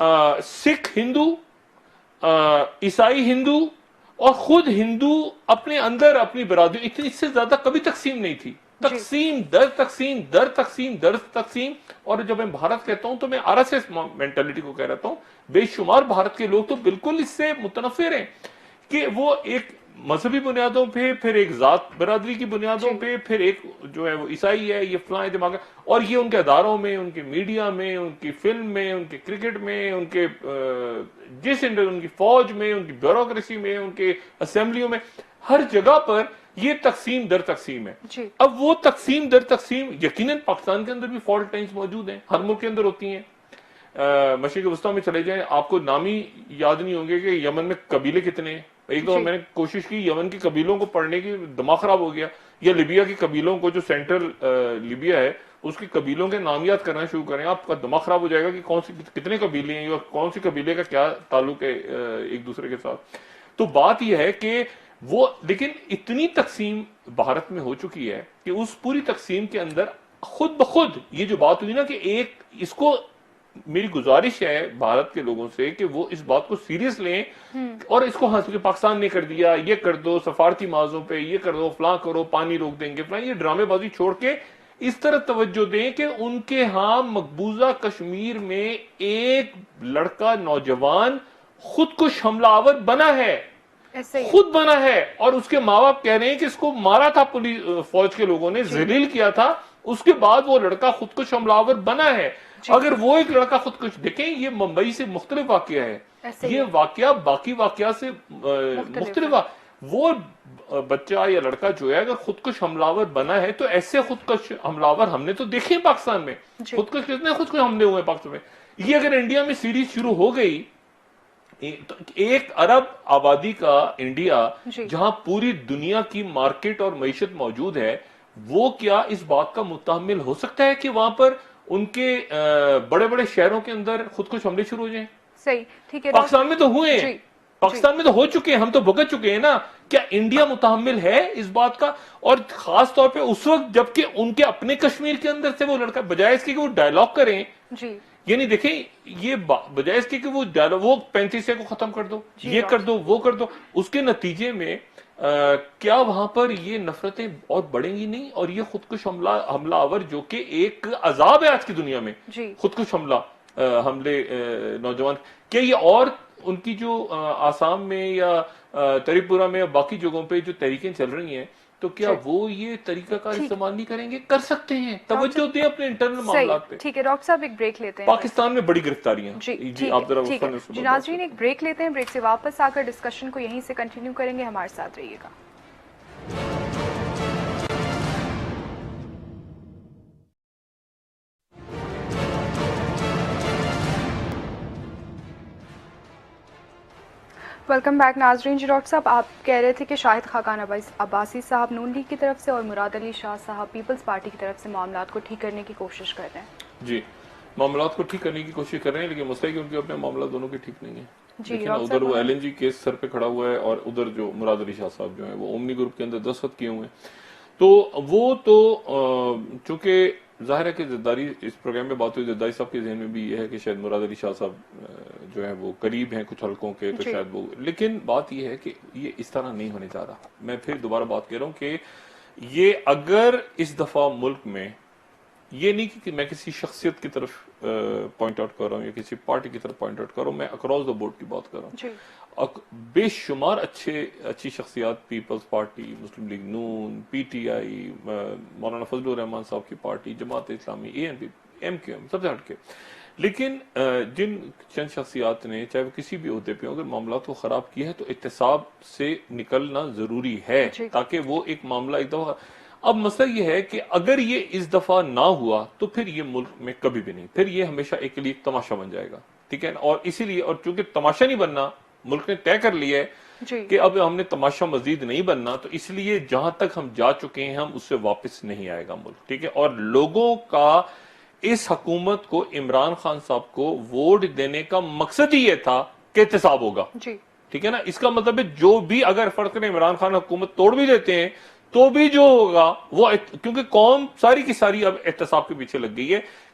सिख हिंदू, ईसाई हिंदू और खुद हिंदू अपने अंदर अपनी बरादरी, इतनी इससे ज्यादा कभी तकसीम नहीं थी। तकसीम दर तकसीम दर तकसीम दर तकसीम। और जब मैं भारत कहता हूं तो मैं आरएसएस मेंटालिटी को कह रहा हूं। बेशुमार भारत के लोग तो बिल्कुल इससे मुतनफिर हैं कि वो एक मजहबी बुनियादों पे, फिर एक जात बरादरी की बुनियादों पे, फिर एक जो है वो ईसाई है, ये फलां दिमाग है। और ये उनके अदारों में, उनके मीडिया में, उनकी फिल्म में, उनके क्रिकेट में, उनके जिस उनकी फौज में, उनकी ब्यूरोक्रेसी में, उनके असेंबलियों में, हर जगह पर ये तकसीम दर तकसीम है। अब वो तकसीम दर तकसीम यकीनन पाकिस्तान के अंदर भी फॉल्ट लाइन्स मौजूद हैं, हर मुल्क के अंदर होती हैं। मशरिक वस्ता में चले जाएं, आपको नाम ही याद नहीं होंगे कि यमन में कबीले कितने हैं। एक तो मैंने कोशिश की यमन के कबीलों को पढ़ने की, दिमाग खराब हो गया। या लिबिया के कबीलों को, जो सेंट्रल लिबिया है, उसके कबीलों के नाम याद करना शुरू करें, आपका दिमाग खराब हो जाएगा कि कौन सी कितने कबीले हैं और कौन सी कबीले का क्या ताल्लुक है एक दूसरे के साथ। तो बात यह है कि वो, लेकिन इतनी तकसीम भारत में हो चुकी है कि उस पूरी तकसीम के अंदर खुद ब खुद ये जो बात हुई ना कि एक, इसको मेरी गुजारिश है भारत के लोगों से कि वो इस बात को सीरियस लें और इसको हंस के पाकिस्तान ने कर दिया, ये कर दो, सफारती माजों पे ये कर दो, फलां करो, पानी रोक देंगे, फलां, ये ड्रामेबाजी छोड़ के इस तरह तवज्जो दें कि उनके यहां मकबूजा कश्मीर में एक लड़का नौजवान खुदकुश हमलावर बना है, खुद बना है, और उसके माँ बाप कह रहे हैं कि इसको मारा था पुलिस फौज के लोगों ने, जलील किया था, उसके बाद वो लड़का खुदकुश हमलावर बना है। अगर वो एक लड़का खुदकुश, देखें ये मुंबई से मुख्तलिफ वाकया है, ये वाकया बाकी वाकया से मुख्तलिफ। वो बच्चा या लड़का जो है अगर खुदकुश हमलावर बना है तो ऐसे खुदकुश हमलावर हमने तो देखे पाकिस्तान में। खुदकुश कितने खुदकुश हमले हुए पाकिस्तान में। ये अगर इंडिया में सीरीज शुरू हो गई, तो 1 अरब आबादी का इंडिया, जहां पूरी दुनिया की मार्केट और मईशत मौजूद है, वो क्या इस बात का मुतहम्मिल हो सकता है कि वहां पर उनके बड़े बड़े शहरों के अंदर खुदकुश हमले शुरू हो जाएं? सही, ठीक है। पाकिस्तान में तो हुए हैं, पाकिस्तान में तो हो चुके हैं, हम तो भुगत चुके हैं ना। क्या इंडिया मुतहम्मिल है इस बात का? और खास तौर पे उस वक्त जबकि उनके अपने कश्मीर के अंदर से वो लड़का, बजाय इसके कि वो डायलॉग करें, यानी देखें, ये बजाय इसके कि वो डायलॉग, वो 35 को खत्म कर दो, ये कर दो, वो कर दो, उसके नतीजे में क्या वहां पर ये नफरतें और बढ़ेंगी नहीं? और ये खुदकुश हमलावर जो कि एक अजाब है आज की दुनिया में, खुदकुश हमले नौजवान, क्या ये और उनकी जो आसाम में या त्रिपुरा में या बाकी जगहों पे जो तहरीकें चल रही हैं, तो क्या वो ये तरीका का इस्तेमाल नहीं करेंगे? कर सकते हैं, तवज्जो दें अपने इंटरनल मामलात पे। ठीक है डॉक्टर साहब, एक ब्रेक लेते हैं। पाकिस्तान में बड़ी गिरफ्तारियां, जी आप जरा जी नाज़रीन, एक ब्रेक लेते हैं, ब्रेक से वापस आकर डिस्कशन को यहीं से कंटिन्यू करेंगे, हमारे साथ रहिएगा। वेलकम बैक नाजरीन। जी डॉक्टर साहब, आप कह रहे थे कि शाहिद खाकान अब्बासी साहब नून लीग की तरफ से और मुराद अली शाह साहब पीपल्स पार्टी की तरफ से मामलात को ठीक करने की कोशिश कर रहे हैं। जी, मामलात को ठीक करने की कोशिश कर रहे हैं, लेकिन मसला है कि उनके अपने मामला दोनों के ठीक नहीं है। लेकिन उधर वो LNG केस सर पे खड़ा हुआ है और उधर जो मुराद अली शाह साहब जो है वो ओमनी ग्रुप के अंदर दस्तखत किए हुए हैं। तो वो तो चूंकि जाहिर है कि जद्दारी, इस प्रोग्राम में बात हुई, जद्दारी साहब के जहन में भी ये है कि शायद मुराद अली शाह साहब जो है वो करीब हैं कुछ हलकों के, तो शायद वो, लेकिन बात ये है कि ये इस तरह नहीं होने जा रहा। मैं फिर दोबारा बात कर रहा हूँ कि ये अगर इस दफा मुल्क में, ये नहीं कि मैं किसी शख्सियत की तरफ पॉइंट आउट कर रहा हूँ या किसी पार्टी की तरफ पॉइंट आउट कर रहा हूँ, मैं अक्रॉस द बोर्ड की बात कर रहा हूँ। बेशुमार अच्छी शख्सियात, पीपल्स पार्टी, मुस्लिम लीग नून, PTI, मौलाना फजलुर रहमान साहब की party, Jamaat Islami, ANP, MQM, सबसे हटके, लेकिन जिन चंद शख्सियात ने, चाहे वो किसी भी ओहदे पे हो, अगर मामला को खराब किया है तो एहतसाब से निकलना जरूरी है, ताकि वो एक मामला एक दफा। अब मसला ये है कि अगर ये इस दफा ना हुआ तो फिर ये मुल्क में कभी भी नहीं, फिर ये हमेशा एक लिए तमाशा बन जाएगा, ठीक है। और इसीलिए, और चूंकि तमाशा नहीं बनना, मुल्क ने तय कर लिया है कि अब हमने तमाशा मजीद नहीं बनना, तो इसलिए जहां तक हम जा चुके हैं हम उससे वापस नहीं आएगा मुल्क, ठीक है। और लोगों का इस हुकूमत को, इमरान खान साहब को वोट देने का मकसद ही ये था कि एहतसाब होगा, ठीक है ना। इसका मतलब है जो भी, अगर फर्ज करें इमरान खान हुकूमत तोड़ भी देते हैं तो भी जो होगा वो, क्योंकि कौम सारी की सारी अब एहतसाब के पीछे लग गई है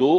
2,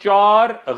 4